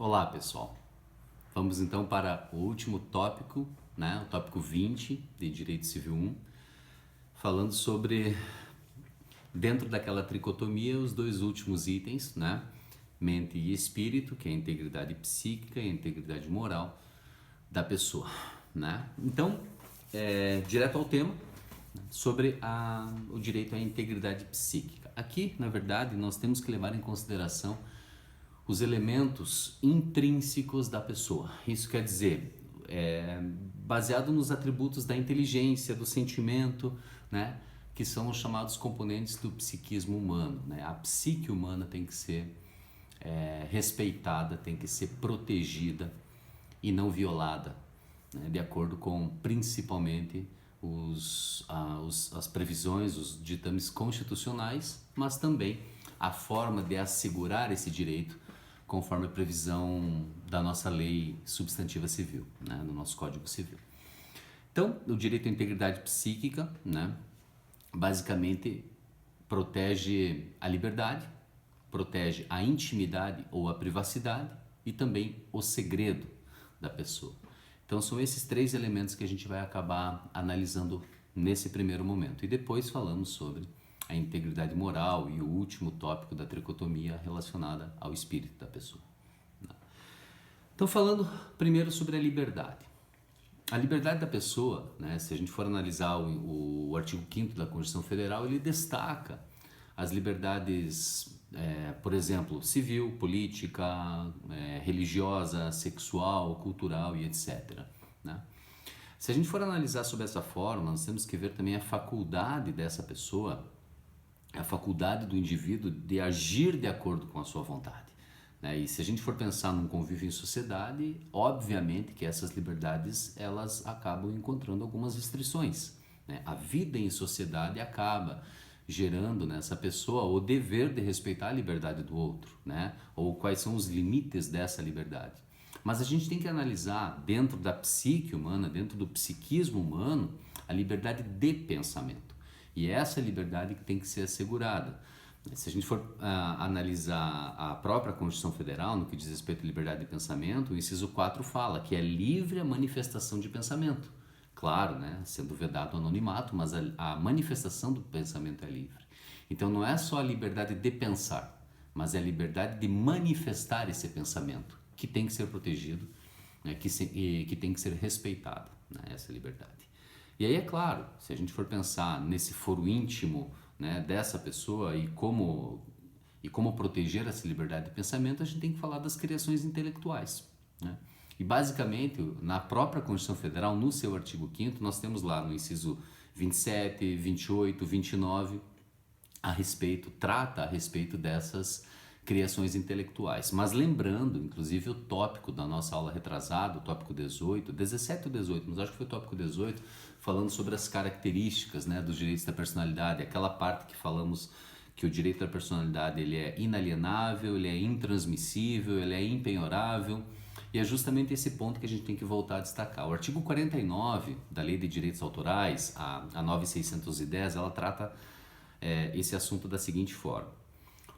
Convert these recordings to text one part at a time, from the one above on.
Olá, pessoal. Vamos então para o último tópico, né? O tópico 20 de Direito Civil 1, falando sobre, dentro daquela tricotomia, os dois últimos itens, né? Mente e espírito, que é a integridade psíquica e a integridade moral da pessoa, né? Então, direto ao tema, sobre o direito à integridade psíquica. Aqui, na verdade, nós temos que levar em consideração os elementos intrínsecos da pessoa. Isso quer dizer, baseado nos atributos da inteligência, do sentimento, né, que são os chamados componentes do psiquismo humano, né? A psique humana tem que ser respeitada, tem que ser protegida e não violada, né, de acordo com principalmente as previsões, os ditames constitucionais, mas também a forma de assegurar esse direito conforme a previsão da nossa lei substantiva civil, né, no nosso Código Civil. Então, o direito à integridade psíquica, né, basicamente protege a liberdade, protege a intimidade ou a privacidade e também o segredo da pessoa. Então são esses três elementos que a gente vai acabar analisando nesse primeiro momento. E depois falamos sobre a integridade moral e o último tópico da tricotomia relacionada ao espírito da pessoa. Então, falando primeiro sobre a liberdade. A liberdade da pessoa, né, se a gente for analisar o artigo 5º da Constituição Federal, ele destaca as liberdades, por exemplo, civil, política, religiosa, sexual, cultural e etc. Né? Se a gente for analisar sob essa forma, nós temos que ver também a faculdade dessa pessoa, a faculdade do indivíduo de agir de acordo com a sua vontade. Né? E se a gente for pensar num convívio em sociedade, obviamente que essas liberdades elas acabam encontrando algumas restrições. Né? A vida em sociedade acaba gerando nessa pessoa o dever de respeitar a liberdade do outro, né? Ou quais são os limites dessa liberdade. Mas a gente tem que analisar dentro da psique humana, dentro do psiquismo humano, a liberdade de pensamento. E é essa liberdade que tem que ser assegurada. Se a gente for analisar a própria Constituição Federal, no que diz respeito à liberdade de pensamento, o inciso 4 fala que é livre a manifestação de pensamento. Claro, né, sendo vedado o anonimato, mas a manifestação do pensamento é livre. Então não é só a liberdade de pensar, mas é a liberdade de manifestar esse pensamento, que tem que ser protegido, né, que tem que ser respeitado, né, essa liberdade. E aí, é claro, se a gente for pensar nesse foro íntimo, né, dessa pessoa e como proteger essa liberdade de pensamento, a gente tem que falar das criações intelectuais, né? E basicamente, na própria Constituição Federal, no seu artigo 5º, nós temos lá no inciso 27, 28, 29, trata a respeito dessas criações intelectuais. Mas lembrando, inclusive, o tópico da nossa aula retrasada, o tópico 18, 17 ou 18, mas acho que foi o tópico 18, falando sobre as características, né, dos direitos da personalidade, aquela parte que falamos que o direito da personalidade ele é inalienável, ele é intransmissível, ele é impenhorável. E é justamente esse ponto que a gente tem que voltar a destacar. O artigo 49 da Lei de Direitos Autorais, a 9610, ela trata esse assunto da seguinte forma.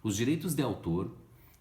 Os direitos de autor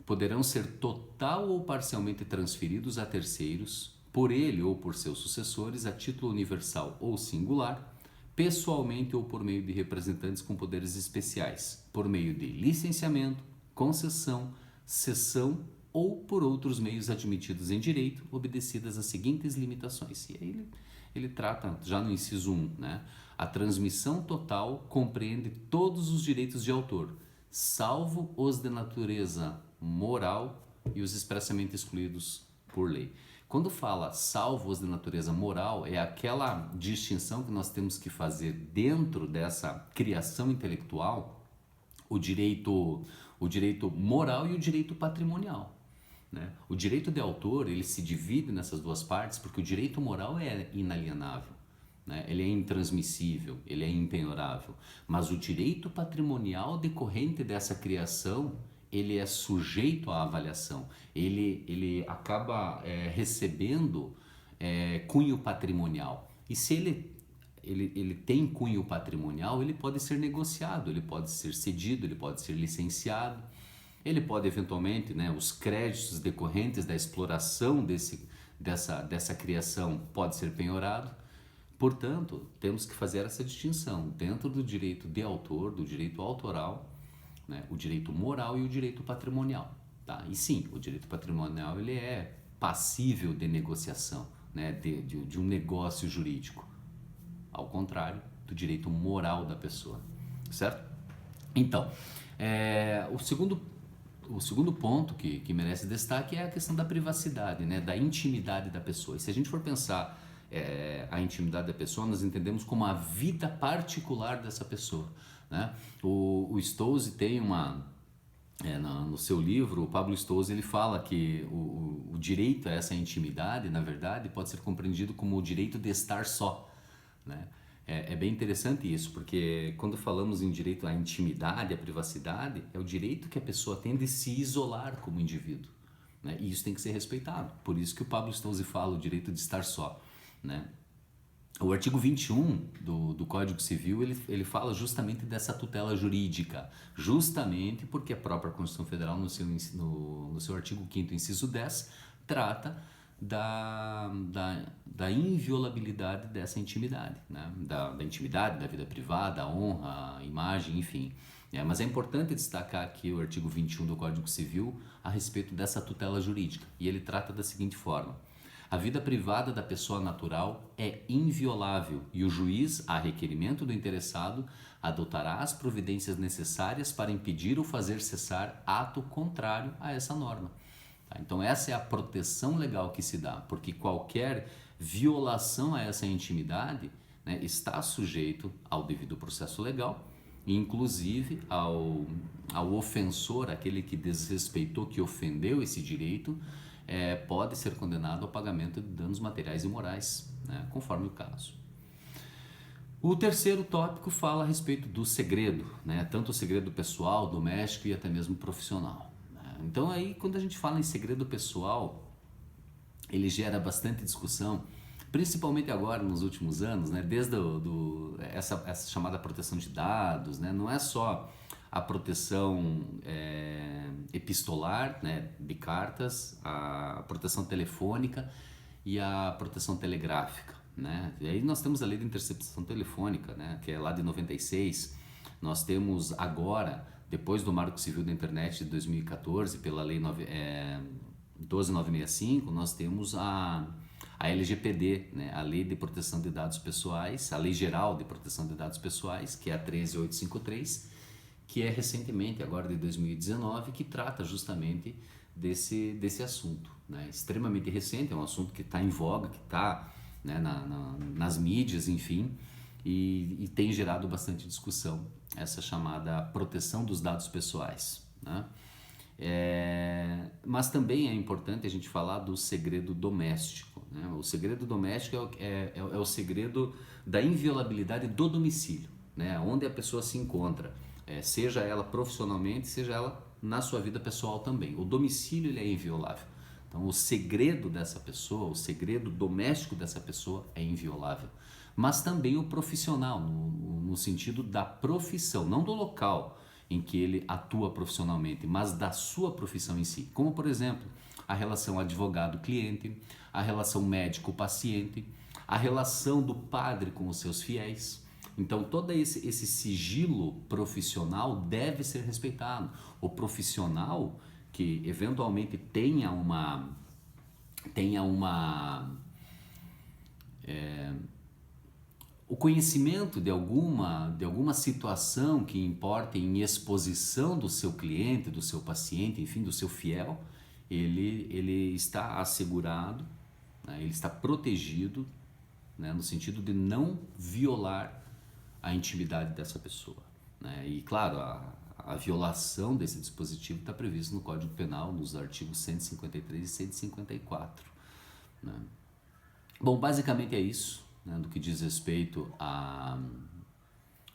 poderão ser total ou parcialmente transferidos a terceiros, por ele ou por seus sucessores, a título universal ou singular, pessoalmente ou por meio de representantes com poderes especiais, por meio de licenciamento, concessão, cessão ou por outros meios admitidos em direito, obedecidas as seguintes limitações. E aí ele trata, já no inciso 1, né? A transmissão total compreende todos os direitos de autor, salvo os de natureza moral e os expressamente excluídos por lei. Quando fala salvo os de natureza moral, é aquela distinção que nós temos que fazer dentro dessa criação intelectual, o direito moral e o direito patrimonial. Né? O direito de autor ele se divide nessas duas partes porque o direito moral é inalienável, né? Ele é intransmissível, ele é impenhorável, mas o direito patrimonial decorrente dessa criação ele é sujeito à avaliação, ele acaba recebendo cunho patrimonial, e se ele tem cunho patrimonial, ele pode ser negociado, ele pode ser cedido, ele pode ser licenciado. Ele pode eventualmente, né, os créditos decorrentes da exploração dessa criação pode ser penhorado. Portanto, temos que fazer essa distinção dentro do direito de autor, do direito autoral, né, o direito moral e o direito patrimonial. Tá? E sim, o direito patrimonial ele é passível de negociação, né, de um negócio jurídico, ao contrário do direito moral da pessoa, certo? Então, o segundo ponto que merece destaque é a questão da privacidade, né, da intimidade da pessoa. E se a gente for pensar a intimidade da pessoa, nós entendemos como a vida particular dessa pessoa, né? O Stolze tem no seu livro, o Pablo Stolze, ele fala que o direito a essa intimidade, na verdade, pode ser compreendido como o direito de estar só, né? É bem interessante isso, porque quando falamos em direito à intimidade, à privacidade, é o direito que a pessoa tem de se isolar como indivíduo, né? E isso tem que ser respeitado. Por isso que o Pablo Stolze fala o direito de estar só, né? O artigo 21 do Código Civil, ele fala justamente dessa tutela jurídica, justamente porque a própria Constituição Federal, no seu artigo 5º, inciso 10, trata da inviolabilidade dessa intimidade, né? Da intimidade, da vida privada, a honra, a imagem, enfim. Mas é importante destacar aqui o artigo 21 do Código Civil a respeito dessa tutela jurídica, e ele trata da seguinte forma: a vida privada da pessoa natural é inviolável e o juiz, a requerimento do interessado, adotará as providências necessárias para impedir ou fazer cessar ato contrário a essa norma. Tá? Então essa é a proteção legal que se dá, porque qualquer violação a essa intimidade, né, está sujeito ao devido processo legal, inclusive ao ofensor, aquele que desrespeitou, que ofendeu esse direito, pode ser condenado ao pagamento de danos materiais e morais, né, conforme o caso. O terceiro tópico fala a respeito do segredo, né, tanto o segredo pessoal, doméstico e até mesmo profissional. Né? Então aí, quando a gente fala em segredo pessoal, ele gera bastante discussão, principalmente agora nos últimos anos, né, desde essa chamada proteção de dados, né, não é só a proteção epistolar, né, de cartas, a proteção telefônica e a proteção telegráfica, né? E aí nós temos a lei de interceptação telefônica, né, que é lá de 96. Nós temos agora, depois do Marco Civil da Internet de 2014, pela lei 12.965, nós temos a LGPD, né, a Lei de Proteção de Dados Pessoais, a Lei Geral de Proteção de Dados Pessoais, que é a 13.853, que é recentemente, agora de 2019, que trata justamente desse assunto, né? Extremamente recente, é um assunto que está em voga, que está, né, nas mídias, enfim, e tem gerado bastante discussão, essa chamada proteção dos dados pessoais, né? Mas também é importante a gente falar do segredo doméstico, né? O segredo doméstico é o segredo da inviolabilidade do domicílio, né? Onde a pessoa se encontra, seja ela profissionalmente, seja ela na sua vida pessoal também. O domicílio ele é inviolável. Então o segredo dessa pessoa, o segredo doméstico dessa pessoa é inviolável. Mas também o profissional, no sentido da profissão, não do local em que ele atua profissionalmente, mas da sua profissão em si. Como, por exemplo, a relação advogado-cliente, a relação médico-paciente, a relação do padre com os seus fiéis. Então, todo esse sigilo profissional deve ser respeitado. O profissional que eventualmente tenha o conhecimento de alguma situação que importe em exposição do seu cliente, do seu paciente, enfim, do seu fiel, ele está assegurado, né, ele está protegido, né, no sentido de não violar a intimidade dessa pessoa, né? E claro, a violação desse dispositivo está previsto no Código Penal, nos artigos 153 e 154, né? Bom, basicamente é isso, né, do que diz respeito a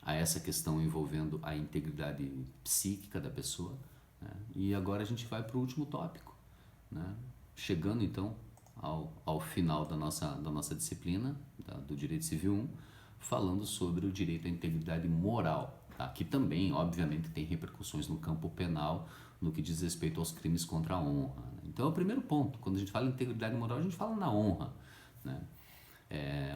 essa questão envolvendo a integridade psíquica da pessoa, né? E agora a gente vai para o último tópico, né? Chegando então ao final da nossa disciplina do Direito Civil 1, falando sobre o direito à integridade moral, tá? Que também, obviamente, tem repercussões no campo penal, no que diz respeito aos crimes contra a honra. Então é o primeiro ponto. Quando a gente fala em integridade moral, a gente fala na honra, né?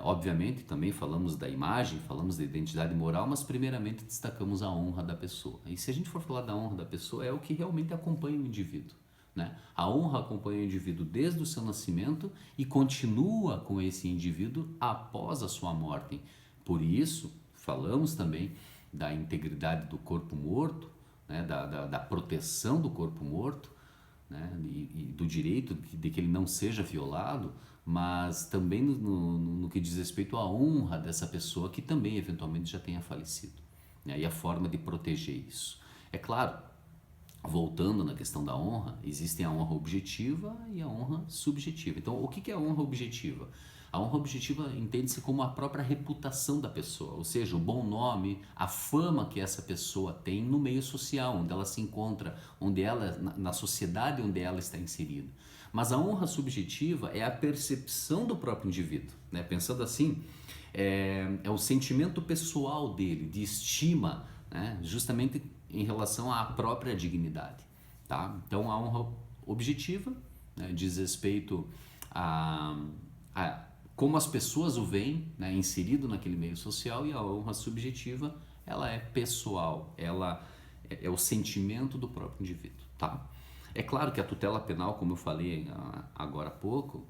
Obviamente também falamos da imagem, falamos da identidade moral, mas primeiramente destacamos a honra da pessoa. E se a gente for falar da honra da pessoa, é o que realmente acompanha o indivíduo, né? A honra acompanha o indivíduo desde o seu nascimento e continua com esse indivíduo após a sua morte. Por isso, falamos também da integridade do corpo morto, né? da proteção do corpo morto, né? E do direito de que ele não seja violado, mas também no que diz respeito à honra dessa pessoa que também eventualmente já tenha falecido, né? E a forma de proteger isso. É claro, voltando na questão da honra, existem a honra objetiva e a honra subjetiva. Então, o que é a honra objetiva? A honra objetiva entende-se como a própria reputação da pessoa, ou seja, o bom nome, a fama que essa pessoa tem no meio social, onde ela se encontra, onde ela, na sociedade onde ela está inserida. Mas a honra subjetiva é a percepção do próprio indivíduo, né? Pensando assim, é o sentimento pessoal dele, de estima, né? Justamente em relação à própria dignidade, tá? Então a honra objetiva, né, diz respeito a como as pessoas o veem, né, inserido naquele meio social, e a honra subjetiva, ela é pessoal, ela é o sentimento do próprio indivíduo, tá? É claro que a tutela penal, como eu falei agora há pouco,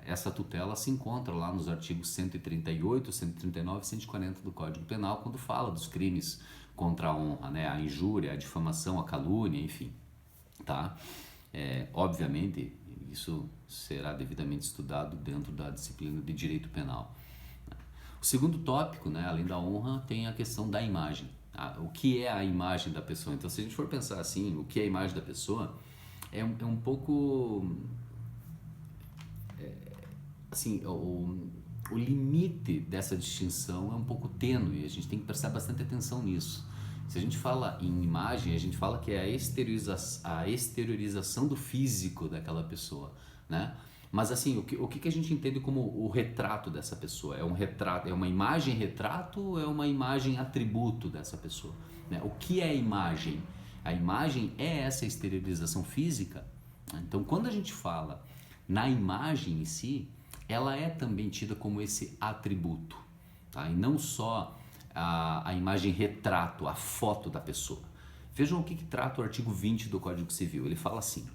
essa tutela se encontra lá nos artigos 138, 139 e 140 do Código Penal, quando fala dos crimes contra a honra, né, a injúria, a difamação, a calúnia, enfim, tá? Obviamente, isso será devidamente estudado dentro da disciplina de direito penal. O segundo tópico, né, além da honra, tem a questão da imagem. O que é a imagem da pessoa? Então, se a gente for pensar assim, o que é a imagem da pessoa, é um pouco... assim, o limite dessa distinção é um pouco tênue, a gente tem que prestar bastante atenção nisso. Se a gente fala em imagem, a gente fala que é a exteriorização do físico daquela pessoa, né? Mas assim, o que a gente entende como o retrato dessa pessoa? É um retrato, é uma imagem retrato ou é uma imagem atributo dessa pessoa, né? O que é a imagem? A imagem é essa exteriorização física, né? Então, quando a gente fala na imagem em si, ela é também tida como esse atributo, tá? E não só a imagem retrato, a foto da pessoa. Vejam o que trata o artigo 20 do Código Civil. Ele fala assim: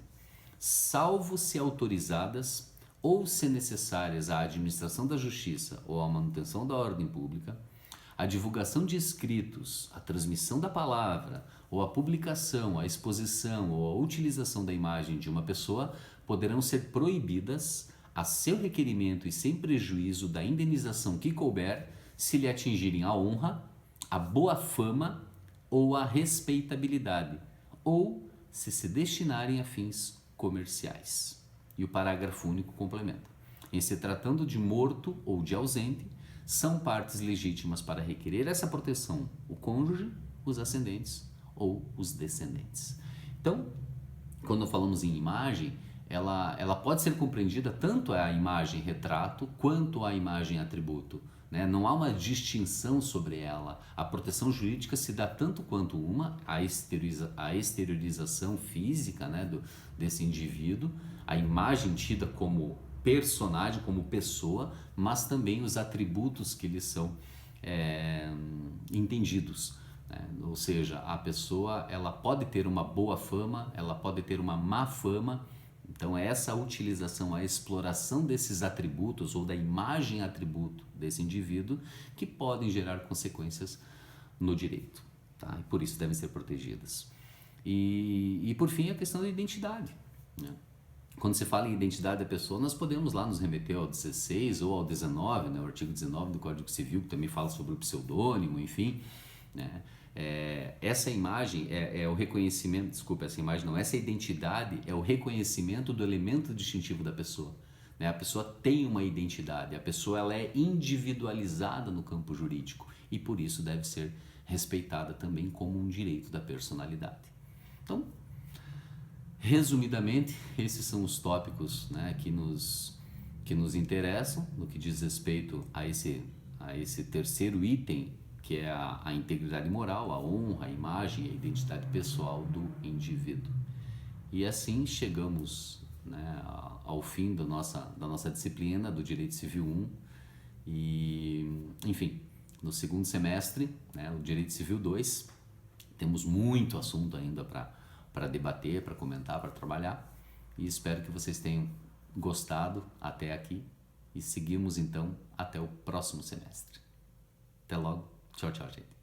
salvo se autorizadas ou se necessárias à administração da justiça ou à manutenção da ordem pública, a divulgação de escritos, a transmissão da palavra, ou a publicação, a exposição ou a utilização da imagem de uma pessoa poderão ser proibidas a seu requerimento e sem prejuízo da indenização que couber, se lhe atingirem a honra, a boa fama ou a respeitabilidade, ou se destinarem a fins comerciais. E o parágrafo único complementa: em se tratando de morto ou de ausente, são partes legítimas para requerer essa proteção o cônjuge, os ascendentes ou os descendentes. Então, quando falamos em imagem, ela pode ser compreendida tanto a imagem retrato quanto a imagem atributo, né? Não há uma distinção sobre ela. A proteção jurídica se dá tanto quanto a exteriorização física, né, desse indivíduo, a imagem tida como personagem, como pessoa, mas também os atributos que lhes são entendidos, né? Ou seja, a pessoa ela pode ter uma boa fama, ela pode ter uma má fama. Então essa utilização, a exploração desses atributos ou da imagem atributo desse indivíduo que podem gerar consequências no direito, tá? E por isso devem ser protegidas. E por fim a questão da identidade, né? Quando se fala em identidade da pessoa, nós podemos lá nos remeter ao 16 ou ao 19, né, o artigo 19 do Código Civil, que também fala sobre o pseudônimo, enfim, né? Essa imagem é o reconhecimento, desculpa, essa imagem não, essa identidade é o reconhecimento do elemento distintivo da pessoa, né? A pessoa tem uma identidade, a pessoa ela é individualizada no campo jurídico e por isso deve ser respeitada também como um direito da personalidade. Então, resumidamente, esses são os tópicos, né, que nos interessam no que diz respeito a esse terceiro item, que é a integridade moral, a honra, a imagem e a identidade pessoal do indivíduo. E assim chegamos, né, ao fim da nossa disciplina do Direito Civil 1 e, enfim, no segundo semestre, né, o Direito Civil 2, temos muito assunto ainda para debater, para comentar, para trabalhar e espero que vocês tenham gostado até aqui e seguimos então até o próximo semestre. Até logo. Tchau, tchau, gente.